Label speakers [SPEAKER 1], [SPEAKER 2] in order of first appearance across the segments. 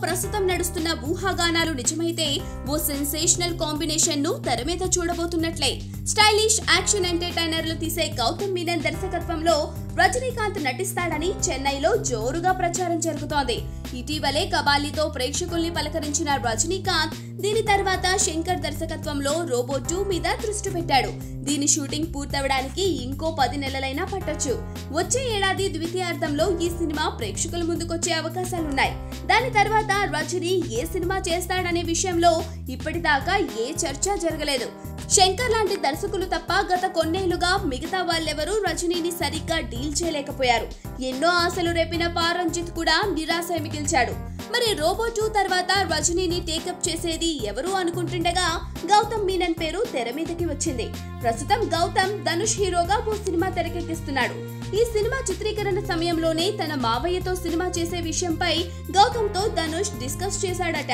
[SPEAKER 1] ప్రస్తుతం నడుస్తున్న ఊహాగానాలు నిజమైతే ఓ సెన్సేషనల్ కాంబినేషన్ ను తెర మీద చూడబోతున్నట్లే. స్టైలిష్ యాక్షన్ ఎంటర్టైనర్లు తీసే గౌతమ్ మీనన్ దర్శకత్వంలో రజనీకాంత్ నటిస్తాడని చెన్నైలో జోరుగా ప్రచారం జరుగుతోంది. ఇటీవలే కబాలీతో ప్రేక్షకుల్ని పలకరించిన రజనీకాంత్ దీని తర్వాత శంకర్ దర్శకత్వంలో రోబో 2 మీద దృష్టి పెట్టాడు. దీని షూటింగ్ పూర్తవడానికి ఇంకో 10 నెలలైనా పట్టొచ్చు. వచ్చే ఏడాది ద్వితీయార్థంలో ఈ సినిమా ప్రేక్షకుల ముందుకొచ్చే అవకాశాలున్నాయి. దాని తర్వాత రజనీ ఏ సినిమా చేస్తాడనే విషయంలో ఇప్పటిదాకా ఏ చర్చ జరగలేదు. శంకర్ లాంటి దర్శకులు తప్ప గత కొన్నేళ్లుగా మిగతా వాళ్ళెవరూ రజనీని సరిగ్గా డీల్ చేయలేకపోయారు. ఎన్నో ఆశలు రేపిన పారంజిత్ కూడా నిరాశ మిగిల్చాడు. మరి రోబో 2 తర్వాత రజనీని టేకప్ చేసేది ఎవరు అనుకుంటుండగా గౌతమ్ మీనన్ పేరు తెర మీదకి వచ్చింది. ప్రస్తుతం గౌతమ్ ధనుష్ హీరోగా ఓ సినిమా తెరకెక్కిస్తున్నాడు. ఈ సినిమా చిత్రీకరణ సమయంలోనే తన మావయ్యతో సినిమా చేసే విషయంపై గౌతమ్ తో ధనుష్ డిస్కస్ చేశాడట.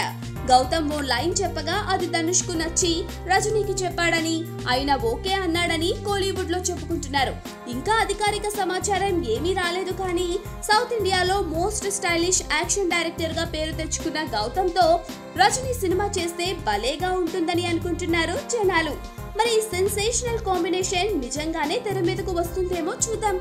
[SPEAKER 1] గౌతమ్ ఓ లైన్ చెప్పగా అది ధనుష్ కు నచ్చి రజనీకి చెప్పాడని, ఆయన ఓకే అన్నాడని కోలీవుడ్ లో చెప్పుకుంటున్నారు. ఇంకా అధికారిక సమాచారం ఏమీ రాలేదు. కానీ సౌత్ ఇండియాలో మోస్ట్ స్టైలిష్ యాక్షన్ డైరెక్టర్ గా పేరు తెచ్చుకున్న గౌతమ్ తో రజనీ సినిమా చేస్తే భలేగా ఉంటుందని అనుకుంటున్నారు జనాలు. మరి సెన్సేషనల్ కాంబినేషన్ నిజంగానే తెర మీదకు వస్తుందేమో చూద్దాం.